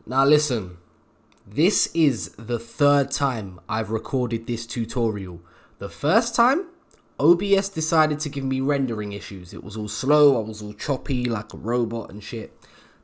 Now listen, this is the third time I've recorded this tutorial. The first time, OBS decided to give me rendering issues. It was all slow, I was all choppy like a robot and shit.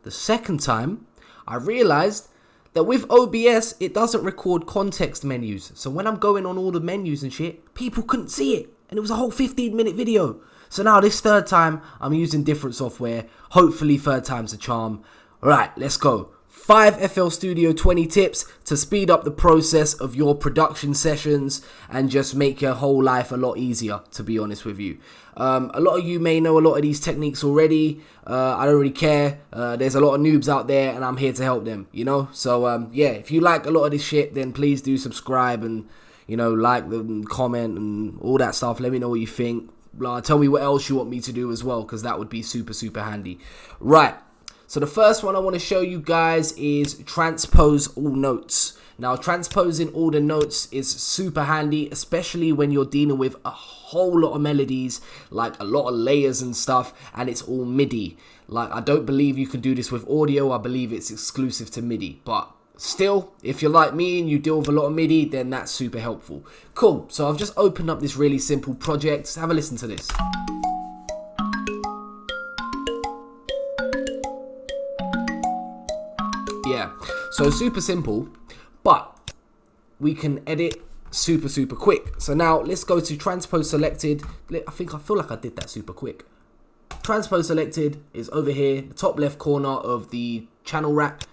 The second time, I realized that with OBS, it doesn't record context menus. So when I'm going on all the menus and shit, people couldn't see it. And it was a whole 15-minute video. So now this third time, I'm using different software. Hopefully third time's a charm. Alright, let's go. 5 FL Studio 20 tips to speed up the process of your production sessions and just make your whole life a lot easier, to be honest with you. A lot of you may know a lot of these techniques already. I don't really care. There's a lot of noobs out there and I'm here to help them, you know? So, yeah, if you like a lot of this shit, then please do subscribe and, you know, like and comment and all that stuff. Let me know what you think. Tell me what else you want me to do as well, because that would be super, super handy. Right. So the first one I want to show you guys is transpose all notes. Now, transposing all the notes is super handy, especially when you're dealing with a whole lot of melodies, like a lot of layers and stuff, and it's all MIDI. Like, I don't believe you can do this with audio. I believe it's exclusive to MIDI. But still, if you're like me and you deal with a lot of MIDI, then that's super helpful. Cool. So I've just opened up this really simple project. Have a listen to this. Yeah, so super simple, but we can edit super, super quick. So now let's go to transpose selected. I feel like I did that super quick. Transpose selected is over here, the top left corner of the channel rack.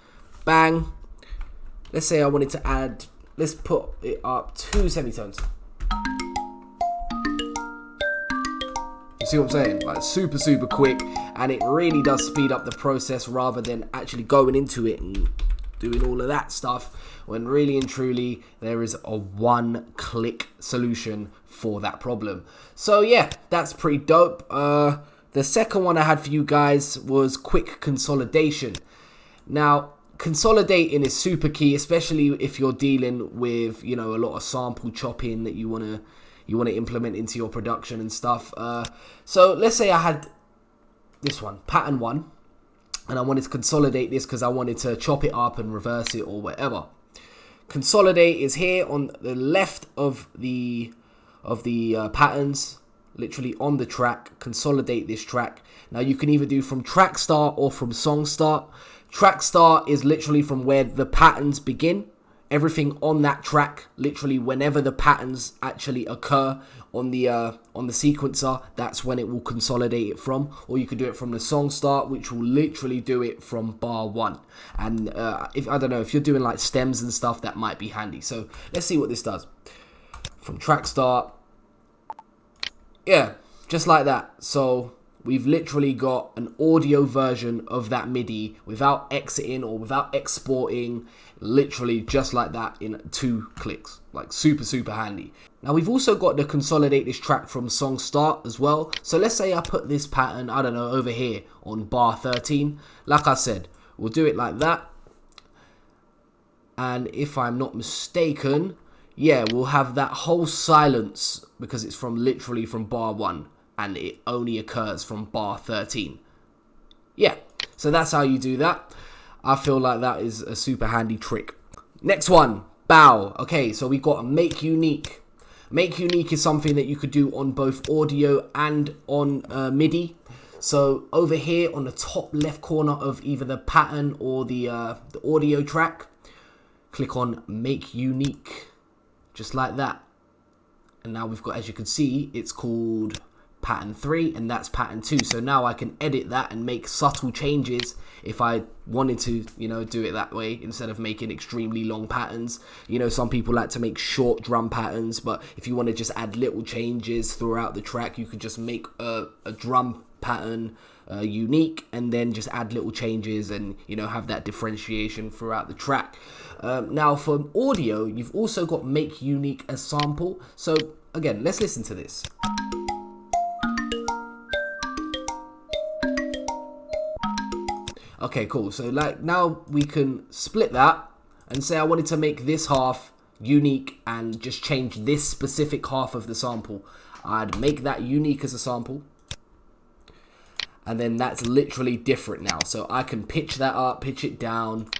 Bang. Let's say I wanted to add, let's put it up 2 semitones. You see what I'm saying? Like super, super quick, and it really does speed up the process rather than actually going into it and doing all of that stuff, when really and truly there is a one-click solution for that problem. So yeah, that's pretty dope. The second one I had for you guys was quick consolidation. Now, consolidating is super key, especially if you're dealing with, you know, a lot of sample chopping that you want to implement into your production and stuff. So let's say I had this one, pattern 1, and I wanted to consolidate this because I wanted to chop it up and reverse it or whatever. Consolidate is here on the left of the patterns, literally on the track. Consolidate this track. Now you can either do from track start or from song start. Track start is literally from where the patterns begin. Everything on that track, literally whenever the patterns actually occur on the sequencer, that's when it will consolidate it from. Or you could do it from the song start, which will literally do it from bar 1. And if I don't know, if you're doing like stems and stuff, that might be handy. So let's see what this does. From track start, yeah, just like that. So we've literally got an audio version of that MIDI without exiting or without exporting, literally just like that in 2 clicks. Like super, super handy. Now we've also got to consolidate this track from song start as well. So let's say I put this pattern, I don't know, over here on bar 13. Like I said, we'll do it like that. And if I'm not mistaken, yeah, we'll have that whole silence because it's from literally from bar 1. And it only occurs from bar 13. Yeah, so that's how you do that. I feel like that is a super handy trick. Next one, bow. Okay, so we got a make unique. Make unique is something that you could do on both audio and on MIDI. So over here on the top left corner of either the pattern or the audio track, click on make unique, just like that. And now we've got, as you can see, it's called pattern 3 and that's pattern 2. So now I can edit that and make subtle changes if I wanted to, you know, do it that way instead of making extremely long patterns. You know, some people like to make short drum patterns, but if you want to just add little changes throughout the track, you could just make a drum pattern unique and then just add little changes and, you know, have that differentiation throughout the track. Now for audio, you've also got make unique as sample. So again, let's listen to this. Okay, cool. So like now we can split that and say I wanted to make this half unique and just change this specific half of the sample. I'd make that unique as a sample. And then that's literally different now. So I can pitch that up, pitch it down.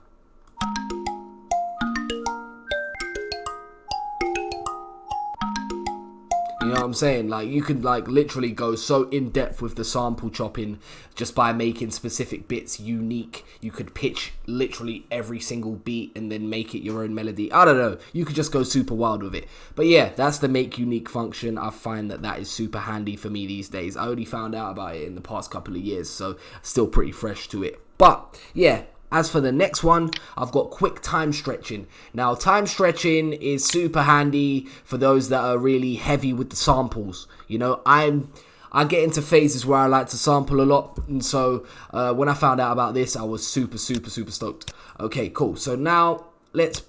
You know what I'm saying? Like, you could like literally go so in depth with the sample chopping just by making specific bits unique. You could pitch literally every single beat and then make it your own melody. I don't know. You could just go super wild with it. But yeah, that's the make unique function. I find that is super handy for me these days. I only found out about it in the past couple of years, so still pretty fresh to it. But yeah, as for the next one, I've got quick time stretching. Now, time stretching is super handy for those that are really heavy with the samples. You know, I get into phases where I like to sample a lot. And so when I found out about this, I was super stoked. Okay, cool. So now let's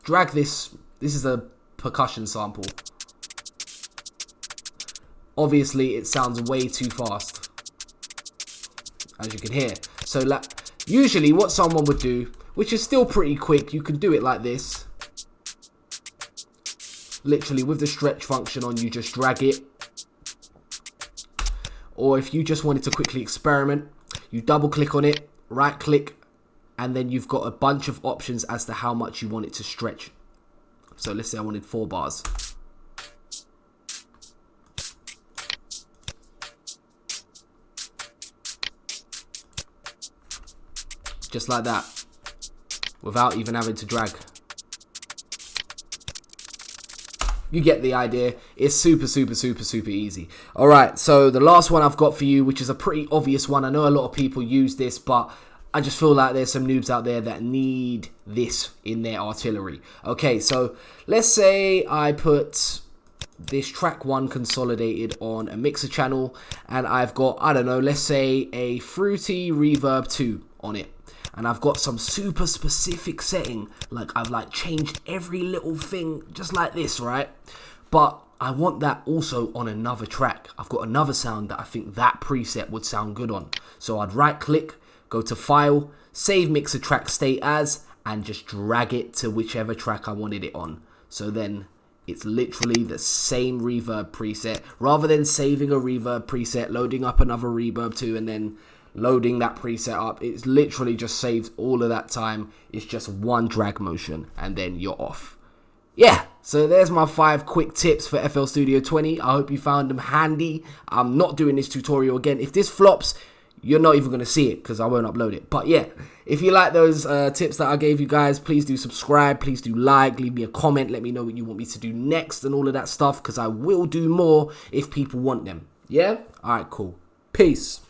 drag this. This is a percussion sample. Obviously, it sounds way too fast, as you can hear. So like, usually what someone would do, which is still pretty quick, you can do it like this. Literally with the stretch function on, you just drag it. Or if you just wanted to quickly experiment, you double click on it, right click, and then you've got a bunch of options as to how much you want it to stretch. So let's say I wanted 4 bars. Just like that, without even having to drag. You get the idea. It's super easy. Alright, so the last one I've got for you, which is a pretty obvious one. I know a lot of people use this, but I just feel like there's some noobs out there that need this in their artillery. Okay, so let's say I put this track 1 consolidated on a mixer channel, and I've got, I don't know, let's say a fruity reverb 2 on it. And I've got some super specific setting, like I've like changed every little thing just like this, right? But I want that also on another track. I've got another sound that I think that preset would sound good on. So I'd right click, go to File, Save Mixer Track State As, and just drag it to whichever track I wanted it on. So then it's literally the same reverb preset. Rather than saving a reverb preset, loading up another reverb 2, and then loading that preset up, it's literally just saves all of that time. It's just one drag motion and then you're off. Yeah, so there's my 5 quick tips for FL Studio 20. I hope you found them handy. I'm not doing this tutorial again. If this flops, you're not even going to see it because I won't upload it. But yeah, if you like those tips that I gave you guys, please do subscribe, please do like, leave me a comment, let me know what you want me to do next and all of that stuff, because I will do more if people want them. Yeah? Alright, cool. Peace.